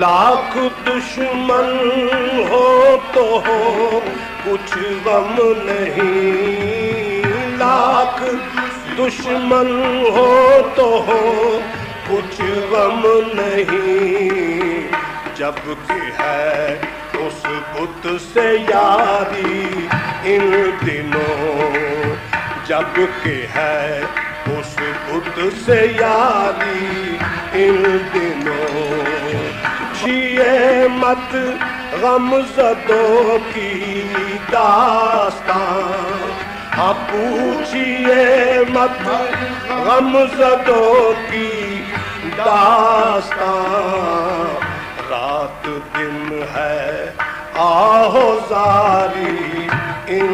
لاکھ دشمن ہو تو ہو کچھ غم نہیں، لاکھ دشمن ہو تو ہو کچھ غم نہیں، جب کہ ہے اس بت سے یاری ان دنوں، جب کہ ہے اس بت سے یاری ان دنوں، پوچھئے مت غم زدوں کی داستان، ہاں پوچھئے مت غم زدوں کی داستان، رات دن ہے آہو زاری ان